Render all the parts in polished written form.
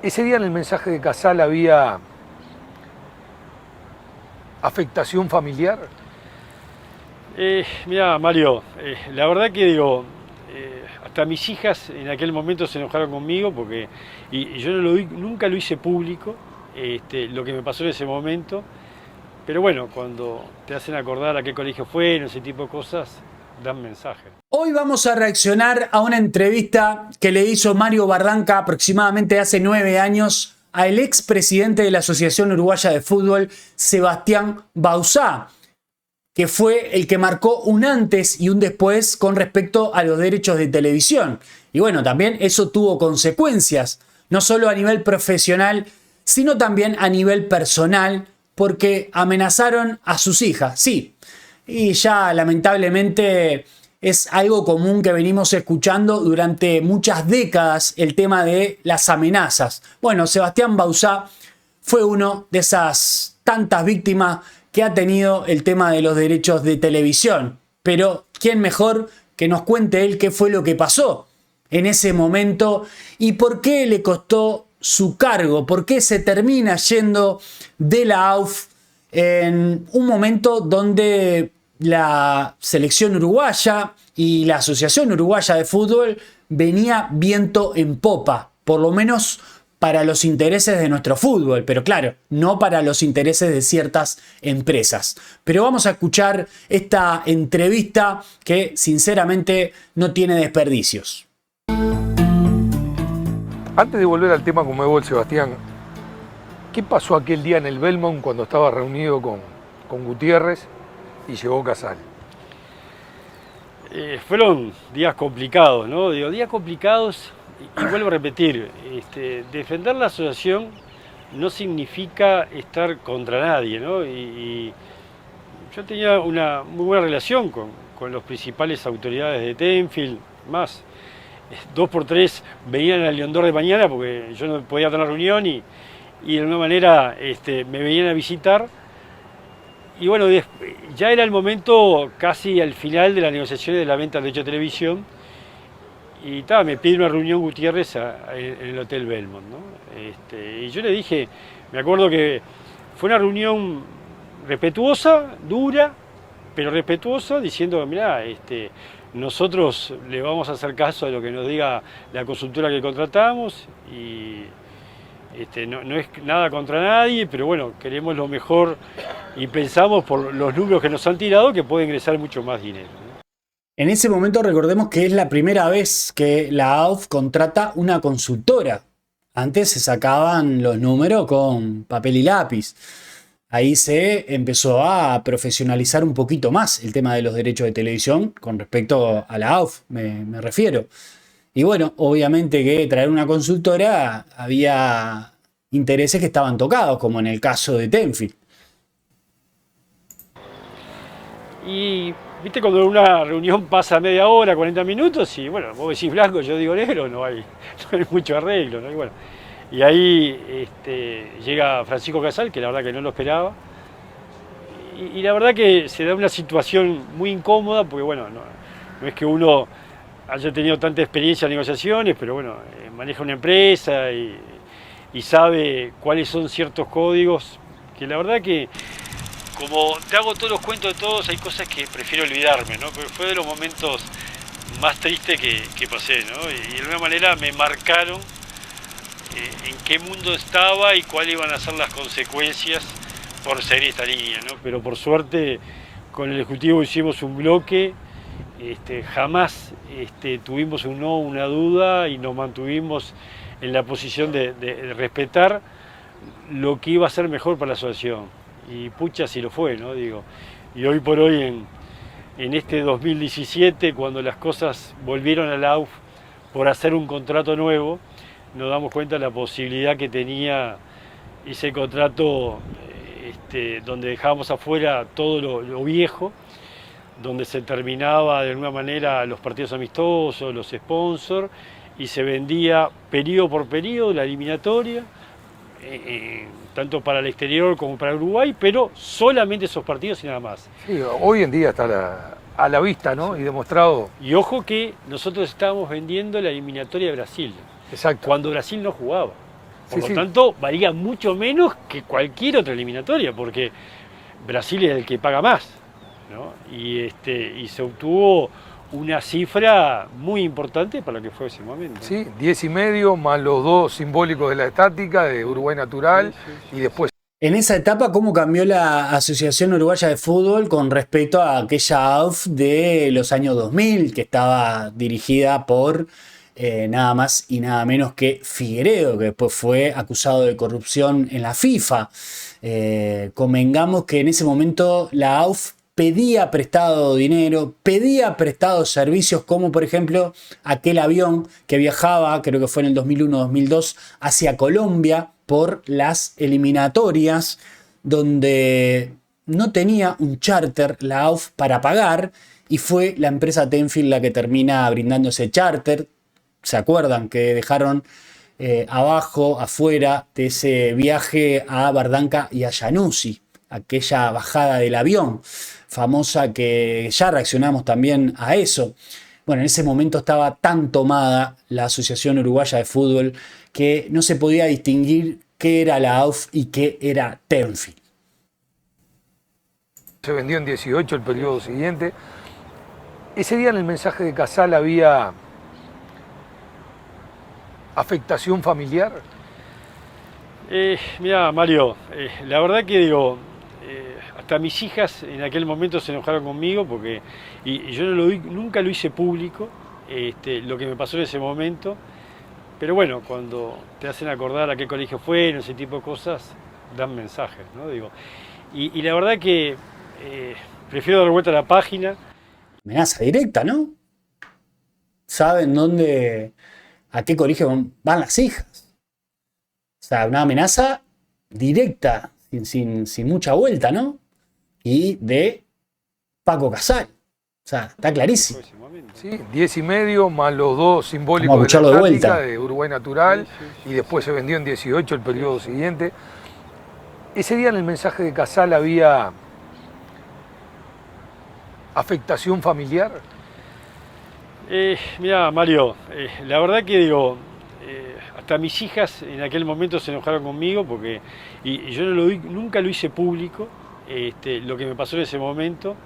Ese día en el mensaje de Casal había afectación familiar. Mira, Mario, la verdad que digo, hasta mis hijas en aquel momento se enojaron conmigo porque y yo nunca lo hice público, lo que me pasó en ese momento. Pero bueno, cuando te hacen acordar a qué colegio fue, ese tipo de cosas, dan mensaje. Hoy vamos a reaccionar a una entrevista que le hizo Mario Barranca aproximadamente hace 9 años al expresidente de la Asociación Uruguaya de Fútbol, Sebastián Bauzá, que fue el que marcó un antes y un después con respecto a los derechos de televisión. Y bueno, también eso tuvo consecuencias, no solo a nivel profesional, sino también a nivel personal, porque amenazaron a sus hijas, sí. Y ya lamentablemente es algo común que venimos escuchando durante muchas décadas, el tema de las amenazas. Bueno, Sebastián Bauzá fue uno de esas tantas víctimas que ha tenido el tema de los derechos de televisión. Pero ¿quién mejor que nos cuente él qué fue lo que pasó en ese momento y por qué le costó su cargo? ¿Por qué se termina yendo de la AUF en un momento donde la selección uruguaya y la Asociación Uruguaya de Fútbol venía viento en popa, por lo menos para los intereses de nuestro fútbol, pero claro, no para los intereses de ciertas empresas? Pero vamos a escuchar esta entrevista que sinceramente no tiene desperdicios. Antes de volver al tema Conmebol, Sebastián, ¿qué pasó aquel día en el Belmont cuando estaba reunido con Gutiérrez y llegó Casal? Fueron días complicados, ¿no? Digo, días complicados y vuelvo a repetir, defender la asociación no significa estar contra nadie, ¿no? Y yo tenía una muy buena relación con las principales autoridades de Tenfield, más 2 por 3 venían al León d'Or de mañana porque yo no podía tener reunión y de alguna manera me venían a visitar. Y bueno, ya era el momento casi al final de las negociaciones de la venta del derecho de televisión y me pide una reunión Gutiérrez en el Hotel Belmont, ¿no? Y yo le dije, me acuerdo que fue una reunión respetuosa, dura, pero respetuosa, diciendo, mirá, nosotros le vamos a hacer caso a lo que nos diga la consultora que contratamos y no es nada contra nadie, pero bueno, queremos lo mejor y pensamos por los números que nos han tirado que puede ingresar mucho más dinero, ¿no? En ese momento recordemos que es la primera vez que la AUF contrata una consultora. Antes se sacaban los números con papel y lápiz. Ahí se empezó a profesionalizar un poquito más el tema de los derechos de televisión con respecto a la AUF, me refiero. Y bueno, obviamente que traer una consultora había intereses que estaban tocados, como en el caso de Tenfield. Y viste cuando una reunión pasa media hora, 40 minutos y bueno, vos decís blanco, yo digo negro, no hay mucho arreglo, ¿no? Y ahí llega Francisco Casal, que la verdad que no lo esperaba. Y la verdad que se da una situación muy incómoda, porque bueno, no es que uno haya tenido tanta experiencia en negociaciones, pero bueno, maneja una empresa y sabe cuáles son ciertos códigos, que la verdad que como te hago todos los cuentos de todos, hay cosas que prefiero olvidarme, ¿no? Porque fue de los momentos más tristes que pasé, ¿no? Y de alguna manera me marcaron en qué mundo estaba y cuáles iban a ser las consecuencias por seguir esta línea, ¿no? Pero por suerte con el Ejecutivo hicimos un bloque, jamás tuvimos un no, una duda y nos mantuvimos en la posición de respetar lo que iba a ser mejor para la asociación. Y pucha si lo fue, ¿no? Digo, y hoy por hoy en este 2017, cuando las cosas volvieron a la AUF por hacer un contrato nuevo, nos damos cuenta de la posibilidad que tenía ese contrato donde dejábamos afuera todo lo viejo, donde se terminaba de alguna manera los partidos amistosos, los sponsors, y se vendía periodo por periodo la eliminatoria, tanto para el exterior como para Uruguay, pero solamente esos partidos y nada más. Sí, hoy en día está a la vista, ¿no? Sí. Y demostrado. Y ojo que nosotros estábamos vendiendo la eliminatoria de Brasil. Exacto. Cuando Brasil no jugaba. Por Sí, lo tanto, valía mucho menos que cualquier otra eliminatoria, porque Brasil es el que paga más, ¿no? Y se obtuvo una cifra muy importante para lo que fue ese momento. sí, 10,5 más los 2 simbólicos de la estática de Uruguay Natural y después. En esa etapa, ¿cómo cambió la Asociación Uruguaya de Fútbol con respecto a aquella AUF de los años 2000, que estaba dirigida por nada más y nada menos que Figueiredo, que después fue acusado de corrupción en la FIFA? Convengamos que en ese momento la AUF pedía prestado dinero, pedía prestados servicios, como por ejemplo aquel avión que viajaba, creo que fue en el 2001-2002, hacia Colombia por las eliminatorias, donde no tenía un charter la AUF para pagar, y fue la empresa Tenfield la que termina brindando ese charter. ¿Se acuerdan que dejaron afuera de ese viaje a Bardanca y a Januzzi, aquella bajada del avión famosa, que ya reaccionamos también a eso? Bueno, en ese momento estaba tan tomada la Asociación Uruguaya de Fútbol que no se podía distinguir qué era la AUF y qué era Tenfield. Se vendió en 18 el periodo siguiente. Ese día en el mensaje de Casal había afectación familiar. Mira, Mario, la verdad que digo, hasta mis hijas en aquel momento se enojaron conmigo porque y yo nunca lo hice público, lo que me pasó en ese momento. Pero bueno, cuando te hacen acordar a qué colegio fueron, ese tipo de cosas, dan mensajes, ¿no? Digo, y la verdad que prefiero dar vuelta a la página. Amenaza directa, ¿no? Saben a qué colegio van las hijas. O sea, una amenaza directa, sin mucha vuelta, ¿no? Y de Paco Casal. O sea, está clarísimo. Sí, 10,5 más los 2 simbólicos Vamos a de la escucharlo de estática vuelta. de Uruguay Natural y después se vendió en 18 el periodo siguiente. Ese día en el mensaje de Casal había afectación familiar. Mira, Mario, la verdad que digo, hasta mis hijas en aquel momento se enojaron conmigo porque y yo nunca lo hice público, lo que me pasó en ese momento.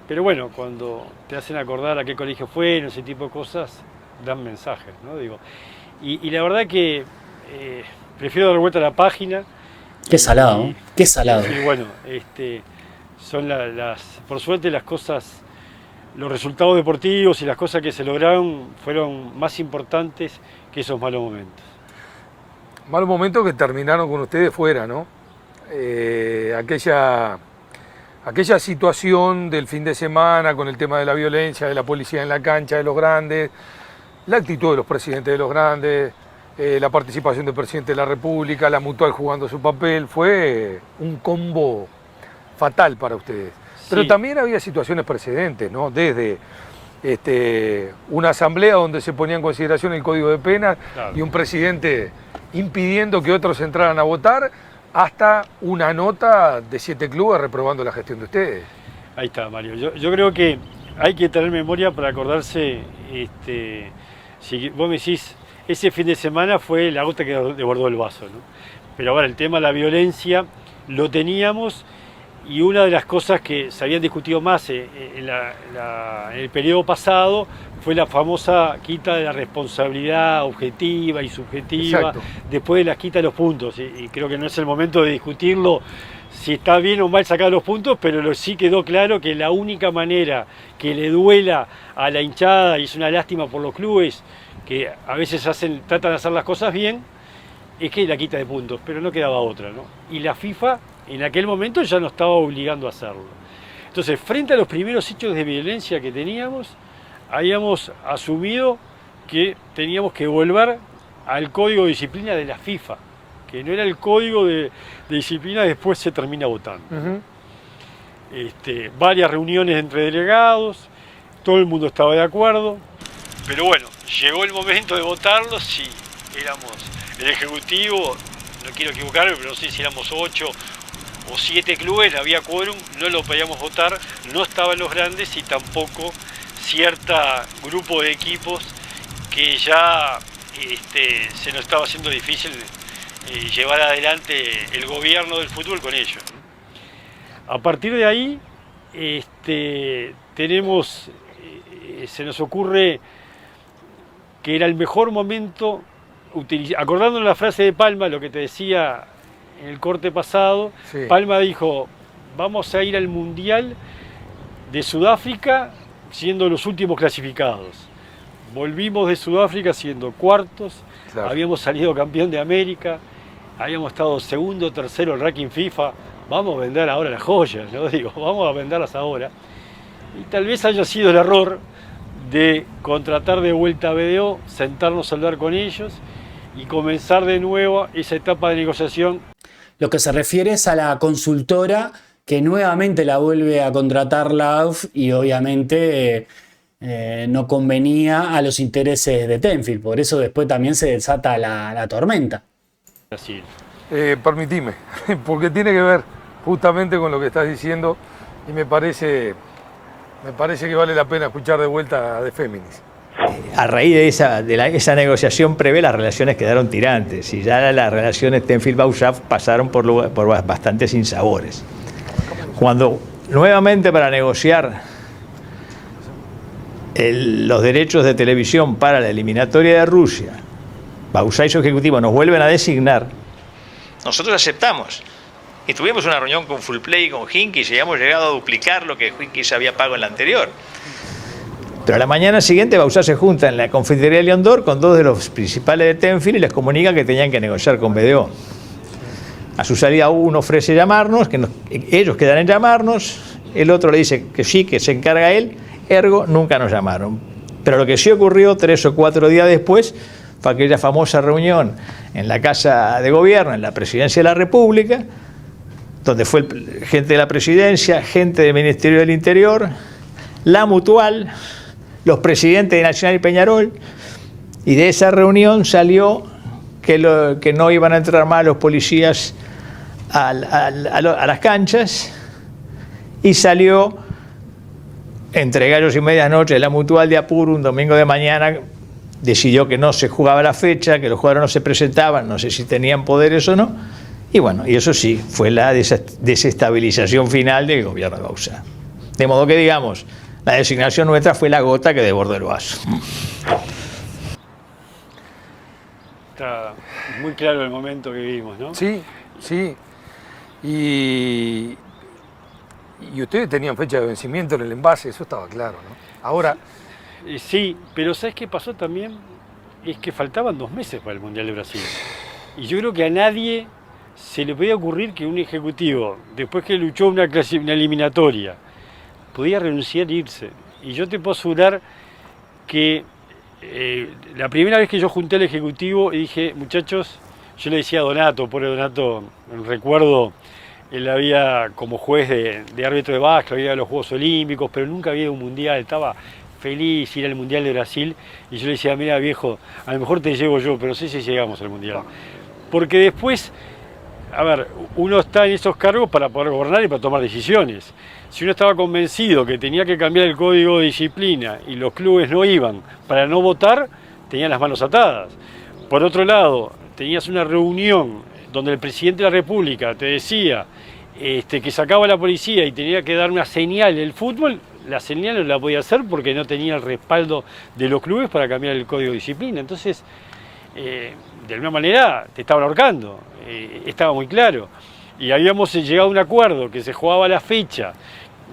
Pero bueno, cuando te hacen acordar a qué colegio fueron, ese tipo de cosas, dan mensajes, ¿no? Digo, y la verdad que prefiero dar vuelta a la página. Qué salado, ¿no? Qué salado. Y bueno, son por suerte las cosas, los resultados deportivos y las cosas que se lograron fueron más importantes que esos malos momentos. Malos momentos que terminaron con ustedes fuera, ¿no? Aquella situación del fin de semana con el tema de la violencia, de la policía en la cancha de los grandes, la actitud de los presidentes de los grandes, la participación del presidente de la República, la Mutual jugando su papel, fue un combo fatal para ustedes. Pero Sí. también había situaciones precedentes, ¿no? Desde una asamblea donde se ponía en consideración el Código de Penas, Claro. y un presidente impidiendo que otros entraran a votar, hasta una nota de 7 clubes reprobando la gestión de ustedes. Ahí está, Mario. Yo creo que hay que tener memoria para acordarse, si vos me decís, ese fin de semana fue la gota que desbordó el vaso, ¿no? Pero ahora el tema de la violencia lo teníamos, y una de las cosas que se habían discutido más en el periodo pasado fue la famosa quita de la responsabilidad objetiva y subjetiva. Exacto. Después de la quita de los puntos, y creo que no es el momento de discutirlo si está bien o mal sacar los puntos, pero sí quedó claro que la única manera que le duela a la hinchada, y es una lástima por los clubes que a veces tratan de hacer las cosas bien, es que la quita de puntos, pero no quedaba otra, ¿no? Y la FIFA en aquel momento ya no estaba obligando a hacerlo. Entonces, frente a los primeros hechos de violencia que teníamos, habíamos asumido que teníamos que volver al código de disciplina de la FIFA, que no era el código de disciplina, después se termina votando. Varias reuniones entre delegados, todo el mundo estaba de acuerdo, pero bueno, llegó el momento de votarlos y éramos el Ejecutivo, no quiero equivocarme, pero no sé si éramos 8 o 7 clubes, había quórum, no lo podíamos votar, no estaban los grandes y tampoco cierta grupo de equipos que ya se nos estaba haciendo difícil llevar adelante el gobierno del fútbol con ellos. A partir de ahí, se nos ocurre que era el mejor momento, acordándonos la frase de Palma, lo que te decía en el corte pasado, Sí. Palma dijo, vamos a ir al Mundial de Sudáfrica siendo los últimos clasificados. Volvimos de Sudáfrica siendo cuartos, Claro. habíamos salido campeón de América, habíamos estado segundo, tercero en el ranking FIFA, vamos a vender ahora las joyas, ¿no? Digo, vamos a venderlas ahora. Y tal vez haya sido el error de contratar de vuelta a BDO, sentarnos a hablar con ellos y comenzar de nuevo esa etapa de negociación. Lo que se refiere es a la consultora que nuevamente la vuelve a contratar la AUF y obviamente no convenía a los intereses de Tenfield. Por eso después también se desata la tormenta. Brasil. Permitime, porque tiene que ver justamente con lo que estás diciendo y me parece que vale la pena escuchar de vuelta a De Féminis. A raíz de esa negociación previa, las relaciones quedaron tirantes y ya las relaciones Tenfield-Bauschaft pasaron por bastantes sinsabores. Cuando nuevamente para negociar los derechos de televisión para la eliminatoria de Rusia, Bauschaft y su ejecutivo nos vuelven a designar, nosotros aceptamos. Y tuvimos una reunión con Fullplay y con Hinkis y hemos llegado a duplicar lo que Hinkis había pagado en la anterior. Pero a la mañana siguiente Bauschaft se junta en la confitería de León d'Or con dos de los principales de Tenfield y les comunica que tenían que negociar con BDO. A su salida uno ofrece llamarnos, ellos quedan en llamarnos, el otro le dice que sí, que se encarga él, ergo nunca nos llamaron. Pero lo que sí ocurrió 3 o 4 días después fue aquella famosa reunión en la Casa de Gobierno, en la Presidencia de la República, donde fue gente de la Presidencia, gente del Ministerio del Interior, la Mutual, los presidentes de Nacional y Peñarol, y de esa reunión salió que no iban a entrar más los policías a las canchas, y salió entre gallos y medianoche la Mutual de Apuro un domingo de mañana, decidió que no se jugaba la fecha, que los jugadores no se presentaban, no sé si tenían poderes o no, y bueno, y eso sí, fue la desestabilización final del gobierno de Bauschaft. De modo que digamos, la designación nuestra fue la gota que desbordó el vaso. Está muy claro el momento que vivimos, ¿no? Sí, sí. Y ustedes tenían fecha de vencimiento en el envase, eso estaba claro, ¿no? Ahora, Sí, pero ¿sabes qué pasó también? Es que faltaban 2 meses para el Mundial de Brasil. Y yo creo que a nadie se le podía ocurrir que un ejecutivo, después que luchó una eliminatoria, podía renunciar e irse. Y yo te puedo asegurar que la primera vez que yo junté al ejecutivo y dije, muchachos, yo le decía a Donato, pobre Donato, recuerdo, él había como juez de árbitro de básquet, había ido a los Juegos Olímpicos, pero nunca había ido a un mundial, estaba feliz ir al Mundial de Brasil, y yo le decía, mira viejo, a lo mejor te llevo yo, pero no sé si llegamos al Mundial. Porque después, a ver, uno está en esos cargos para poder gobernar y para tomar decisiones. Si uno estaba convencido que tenía que cambiar el código de disciplina y los clubes no iban para no votar, tenían las manos atadas. Por otro lado, tenías una reunión donde el presidente de la República te decía que sacaba a la policía y tenía que dar una señal en el fútbol, la señal no la podía hacer porque no tenía el respaldo de los clubes para cambiar el código de disciplina. Entonces, de alguna manera te estaban ahorcando, estaba muy claro. Y habíamos llegado a un acuerdo que se jugaba la fecha,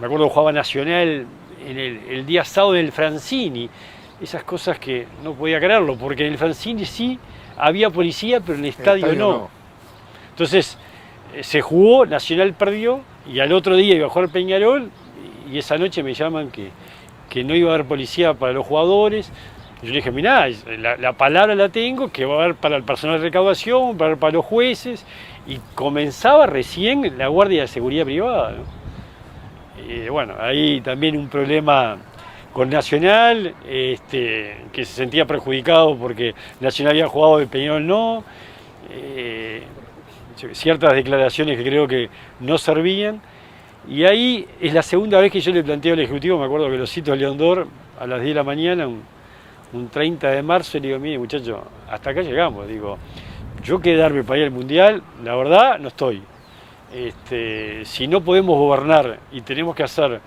me acuerdo que jugaba Nacional en el día sábado del Francini, esas cosas que no podía creerlo, porque en el Francini sí había policía, pero en el estadio no. Entonces, se jugó, Nacional perdió, y al otro día iba a jugar Peñarol, y esa noche me llaman que no iba a haber policía para los jugadores. Y yo le dije, mirá, la palabra la tengo, que va a haber para el personal de recaudación, para los jueces, y comenzaba recién la Guardia de Seguridad Privada, ¿no? Y bueno, ahí también un problema con Nacional, que se sentía perjudicado porque Nacional había jugado y Peñarol no, ciertas declaraciones que creo que no servían, y ahí es la segunda vez que yo le planteo al Ejecutivo, me acuerdo que lo cito a León d'Or a las 10 de la mañana, un 30 de marzo, y le digo, mire muchacho, hasta acá llegamos, digo, yo quedarme para ir al Mundial, la verdad, no estoy. Si no podemos gobernar y tenemos que hacer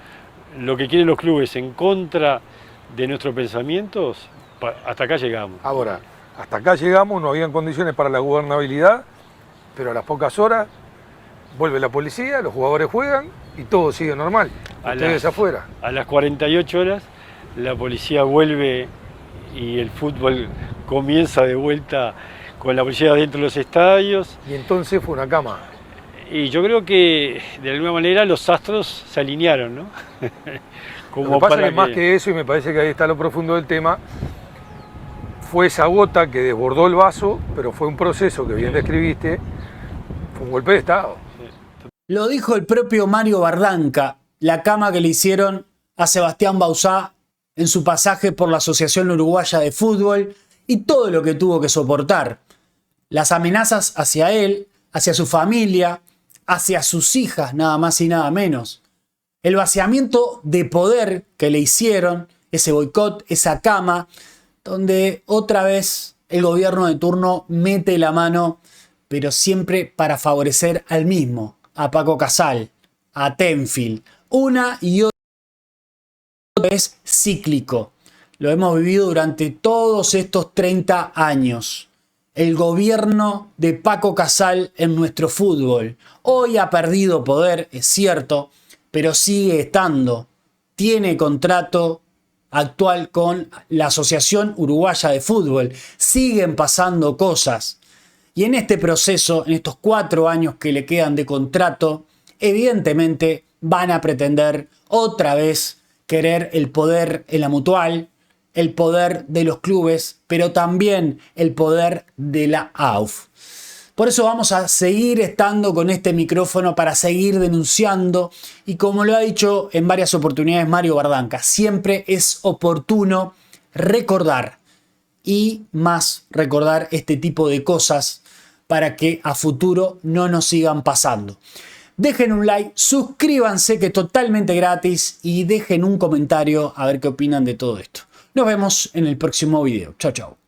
lo que quieren los clubes en contra de nuestros pensamientos, hasta acá llegamos. Ahora, hasta acá llegamos, no habían condiciones para la gobernabilidad, pero a las pocas horas vuelve la policía, los jugadores juegan y todo sigue normal. Ustedes afuera. A las 48 horas la policía vuelve y el fútbol comienza de vuelta con la policía dentro de los estadios. Y entonces fue una cama. Y yo creo que de alguna manera los astros se alinearon, ¿no? Como lo que pasa es que más que eso, y me parece que ahí está lo profundo del tema, fue esa gota que desbordó el vaso, pero fue un proceso que bien describiste, fue un golpe de Estado. Lo dijo el propio Mario Barranca, la cama que le hicieron a Sebastián Bauzá en su pasaje por la Asociación Uruguaya de Fútbol y todo lo que tuvo que soportar. Las amenazas hacia él, hacia su familia, hacia sus hijas, nada más y nada menos. El vaciamiento de poder que le hicieron, ese boicot, esa cama, donde otra vez el gobierno de turno mete la mano, pero siempre para favorecer al mismo, a Paco Casal, a Tenfield. Una y otra vez cíclico. Lo hemos vivido durante todos estos 30 años. El gobierno de Paco Casal en nuestro fútbol. Hoy ha perdido poder, es cierto, pero sigue estando. Tiene contrato actual con la Asociación Uruguaya de Fútbol. Siguen pasando cosas. Y en este proceso, en estos 4 años que le quedan de contrato, evidentemente van a pretender otra vez querer el poder en la Mutual, el poder de los clubes, pero también el poder de la AUF. Por eso vamos a seguir estando con este micrófono para seguir denunciando y como lo ha dicho en varias oportunidades Mario Barranca, siempre es oportuno recordar y más recordar este tipo de cosas para que a futuro no nos sigan pasando. Dejen un like, suscríbanse que es totalmente gratis y dejen un comentario a ver qué opinan de todo esto. Nos vemos en el próximo video. Chao, chao.